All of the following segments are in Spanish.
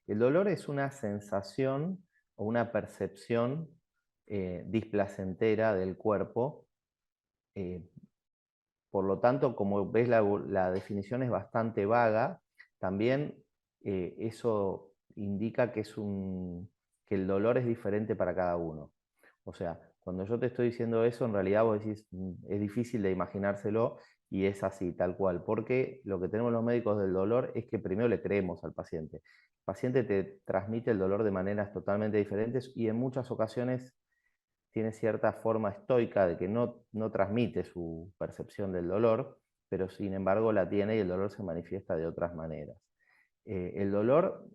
El dolor es una sensación o una percepción displacentera del cuerpo. eh, por lo tanto, como ves, la definición es bastante vaga. También eso indica que el dolor es diferente para cada uno. O sea, cuando yo te estoy diciendo eso, en realidad vos decís, es difícil de imaginárselo y es así, tal cual. Porque lo que tenemos los médicos del dolor es que primero le creemos al paciente. El paciente te transmite el dolor de maneras totalmente diferentes y en muchas ocasiones tiene cierta forma estoica de que no transmite su percepción del dolor, pero sin embargo la tiene y el dolor se manifiesta de otras maneras. El dolor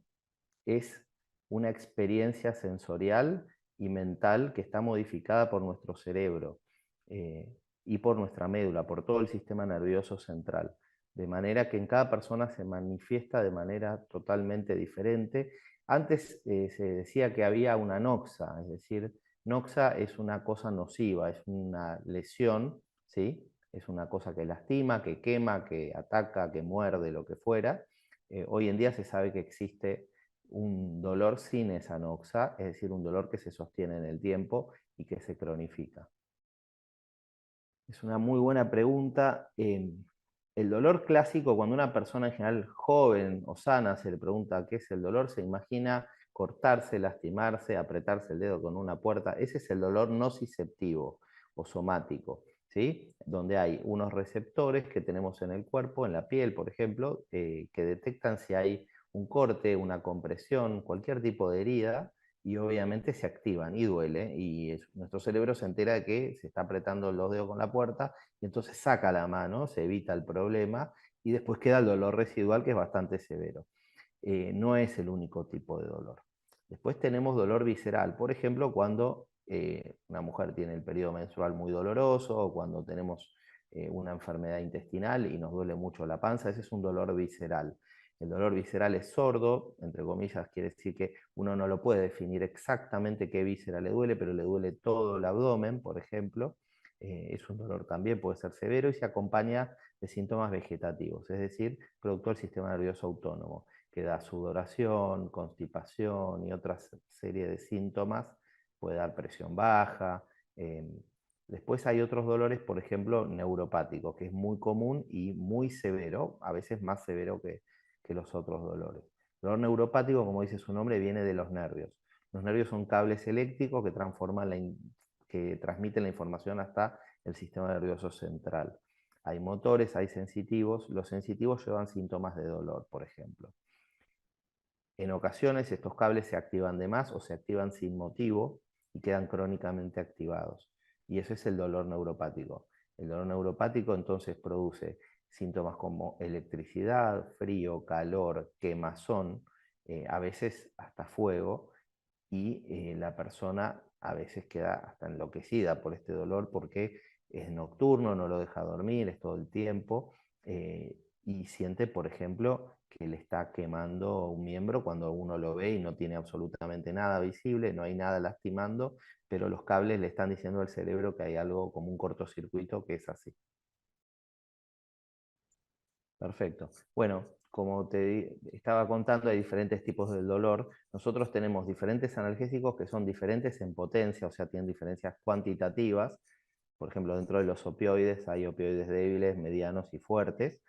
es una experiencia sensorial y mental que está modificada por nuestro cerebro y por nuestra médula, por todo el sistema nervioso central. De manera que en cada persona se manifiesta de manera totalmente diferente. Antes se decía que había una noxa, es decir, noxa es una cosa nociva, es una lesión, ¿sí? Es una cosa que lastima, que quema, que ataca, que muerde, lo que fuera. Hoy en día se sabe que existe un dolor sin esa noxa, es decir, un dolor que se sostiene en el tiempo y que se cronifica. Es una muy buena pregunta. El dolor clásico, cuando una persona en general joven o sana se le pregunta qué es el dolor, se imagina cortarse, lastimarse, apretarse el dedo con una puerta. Ese es el dolor nociceptivo o somático, ¿sí? Donde hay unos receptores que tenemos en el cuerpo, en la piel, por ejemplo, que detectan si hay un corte, una compresión, cualquier tipo de herida, y obviamente se activan y duele, y nuestro cerebro se entera de que se está apretando los dedos con la puerta, y entonces saca la mano, se evita el problema, y después queda el dolor residual que es bastante severo. No es el único tipo de dolor. Después tenemos dolor visceral, por ejemplo, cuando una mujer tiene el periodo menstrual muy doloroso, o cuando tenemos una enfermedad intestinal y nos duele mucho la panza, ese es un dolor visceral. El dolor visceral es sordo, entre comillas, quiere decir que uno no lo puede definir exactamente qué víscera le duele, pero le duele todo el abdomen, por ejemplo. Es un dolor también, puede ser severo y se acompaña de síntomas vegetativos, es decir, producto del sistema nervioso autónomo, que da sudoración, constipación y otra serie de síntomas, puede dar presión baja. Eh, Después hay otros dolores, por ejemplo, neuropáticos, que es muy común y muy severo, a veces más severo que los otros dolores. El dolor neuropático, como dice su nombre, viene de los nervios. Los nervios son cables eléctricos que que transmiten la información hasta el sistema nervioso central. Hay motores, hay sensitivos. Los sensitivos llevan síntomas de dolor, por ejemplo. En ocasiones estos cables se activan de más o se activan sin motivo y quedan crónicamente activados. Y ese es el dolor neuropático. El dolor neuropático entonces produce síntomas como electricidad, frío, calor, quemazón, a veces hasta fuego, y la persona a veces queda hasta enloquecida por este dolor porque es nocturno, no lo deja dormir, es todo el tiempo, y siente, por ejemplo, que le está quemando un miembro cuando uno lo ve y no tiene absolutamente nada visible, no hay nada lastimando, pero los cables le están diciendo al cerebro que hay algo como un cortocircuito que es así. Perfecto. Bueno, como te estaba contando, hay diferentes tipos del dolor. Nosotros tenemos diferentes analgésicos que son diferentes en potencia, o sea, tienen diferencias cuantitativas. Por ejemplo, dentro de los opioides hay opioides débiles, medianos y fuertes.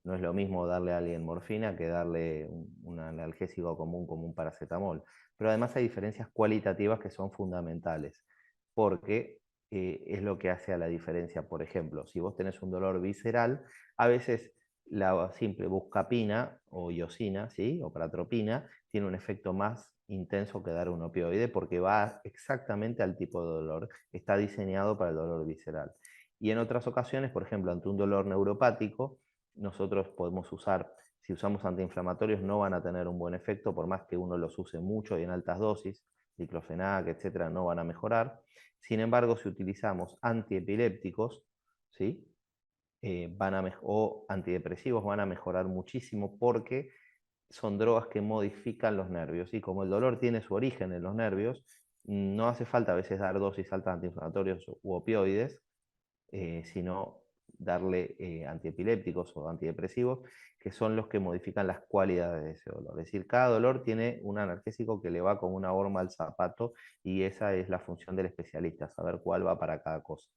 No es lo mismo darle a alguien morfina que darle un analgésico común como un paracetamol. Pero además hay diferencias cualitativas que son fundamentales, porque es lo que hace a la diferencia. Por ejemplo, si vos tenés un dolor visceral, a veces la simple buscapina o iosina, ¿sí? O pratropina, tiene un efecto más intenso que dar un opioide porque va exactamente al tipo de dolor, está diseñado para el dolor visceral. Y en otras ocasiones, por ejemplo, ante un dolor neuropático, nosotros podemos usar, si usamos antiinflamatorios no van a tener un buen efecto, por más que uno los use mucho y en altas dosis, diclofenac, etcétera, no van a mejorar. Sin embargo, si utilizamos antiepilépticos, ¿sí? O antidepresivos van a mejorar muchísimo porque son drogas que modifican los nervios. Y como el dolor tiene su origen en los nervios, no hace falta a veces dar dosis altas de antiinflamatorios u opioides, sino darle antiepilépticos o antidepresivos, que son los que modifican las cualidades de ese dolor. Es decir, cada dolor tiene un analgésico que le va como una horma al zapato y esa es la función del especialista, saber cuál va para cada cosa.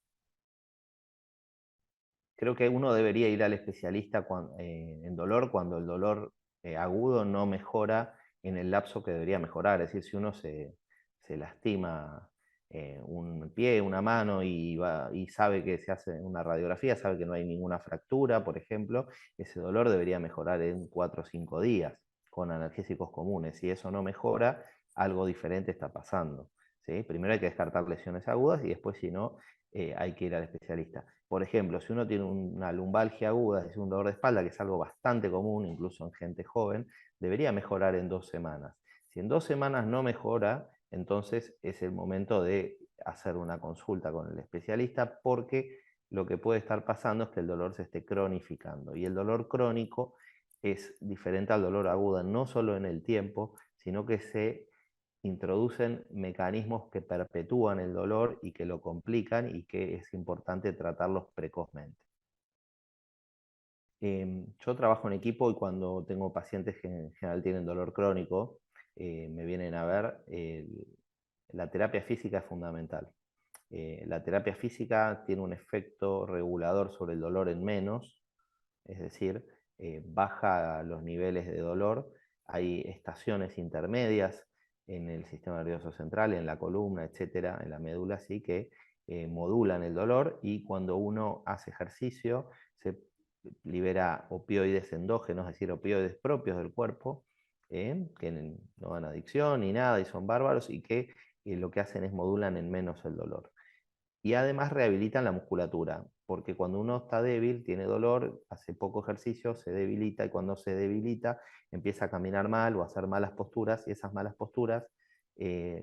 Creo que uno debería ir al especialista en dolor cuando el dolor agudo no mejora en el lapso que debería mejorar. Es decir, si uno se lastima un pie, una mano y sabe que se hace una radiografía, sabe que no hay ninguna fractura, por ejemplo, ese dolor debería mejorar en 4 o 5 días con analgésicos comunes. Si eso no mejora, algo diferente está pasando. ¿Sí? Primero hay que descartar lesiones agudas y después, si no, hay que ir al especialista. Por ejemplo, si uno tiene una lumbalgia aguda, es decir, un dolor de espalda, que es algo bastante común, incluso en gente joven, debería mejorar en 2 semanas. Si en 2 semanas no mejora, entonces es el momento de hacer una consulta con el especialista, porque lo que puede estar pasando es que el dolor se esté cronificando. Y el dolor crónico es diferente al dolor agudo, no solo en el tiempo, sino que se introducen mecanismos que perpetúan el dolor y que lo complican y que es importante tratarlos precozmente. Yo trabajo en equipo y cuando tengo pacientes que en general tienen dolor crónico, me vienen a ver, la terapia física es fundamental. La terapia física tiene un efecto regulador sobre el dolor en menos, es decir, baja los niveles de dolor. Hay estaciones intermedias en el sistema nervioso central, en la columna, etcétera, en la médula, así que modulan el dolor, y cuando uno hace ejercicio se libera opioides endógenos, es decir, opioides propios del cuerpo, que no dan adicción ni nada y son bárbaros, y que lo que hacen es modulan en menos el dolor. Y además rehabilitan la musculatura, porque cuando uno está débil, tiene dolor, hace poco ejercicio, se debilita, y cuando se debilita empieza a caminar mal o a hacer malas posturas, y esas malas posturas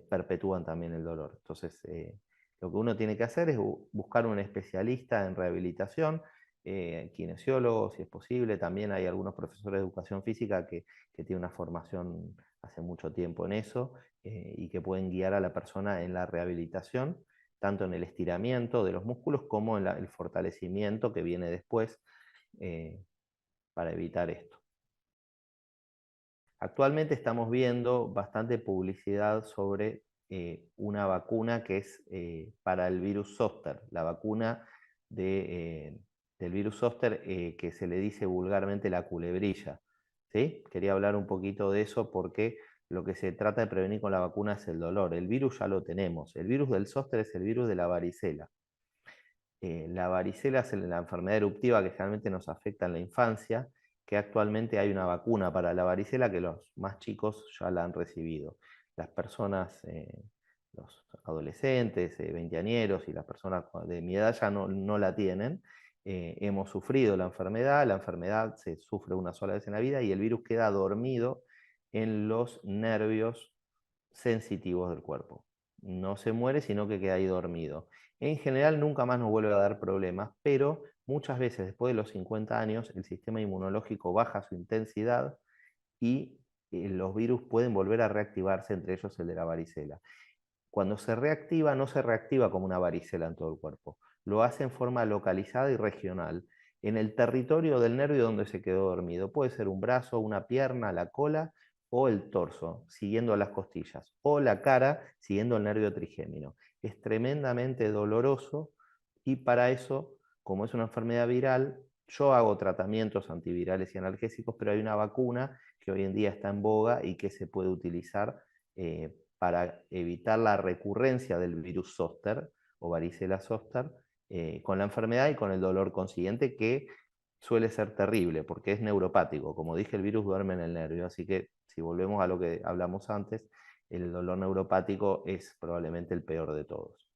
perpetúan también el dolor. Entonces, lo que uno tiene que hacer es buscar un especialista en rehabilitación, kinesiólogo, si es posible. También hay algunos profesores de educación física que tienen una formación hace mucho tiempo en eso, y que pueden guiar a la persona en la rehabilitación, tanto en el estiramiento de los músculos como en el fortalecimiento que viene después, para evitar esto. Actualmente estamos viendo bastante publicidad sobre una vacuna que es para el virus zóster, la vacuna del virus zóster, que se le dice vulgarmente la culebrilla. ¿Sí? Quería hablar un poquito de eso porque lo que se trata de prevenir con la vacuna es el dolor. El virus ya lo tenemos. El virus del zóster es el virus de la varicela. La varicela es la enfermedad eruptiva que generalmente nos afecta en la infancia, que actualmente hay una vacuna para la varicela que los más chicos ya la han recibido. Las personas, los adolescentes, veinteañeros y las personas de mi edad ya no la tienen. Hemos sufrido la enfermedad se sufre una sola vez en la vida y el virus queda dormido en los nervios sensitivos del cuerpo. No se muere, sino que queda ahí dormido. En general nunca más nos vuelve a dar problemas, pero muchas veces después de los 50 años el sistema inmunológico baja su intensidad y los virus pueden volver a reactivarse, entre ellos el de la varicela. Cuando se reactiva, no se reactiva como una varicela en todo el cuerpo, lo hace en forma localizada y regional, en el territorio del nervio donde se quedó dormido. Puede ser un brazo, una pierna, la cola o el torso, siguiendo las costillas, o la cara, siguiendo el nervio trigémino. Es tremendamente doloroso y para eso, como es una enfermedad viral, yo hago tratamientos antivirales y analgésicos, pero hay una vacuna que hoy en día está en boga y que se puede utilizar para evitar la recurrencia del virus zóster o varicela zóster, con la enfermedad y con el dolor consiguiente, que suele ser terrible porque es neuropático. Como dije, el virus duerme en el nervio, así que si volvemos a lo que hablamos antes, el dolor neuropático es probablemente el peor de todos.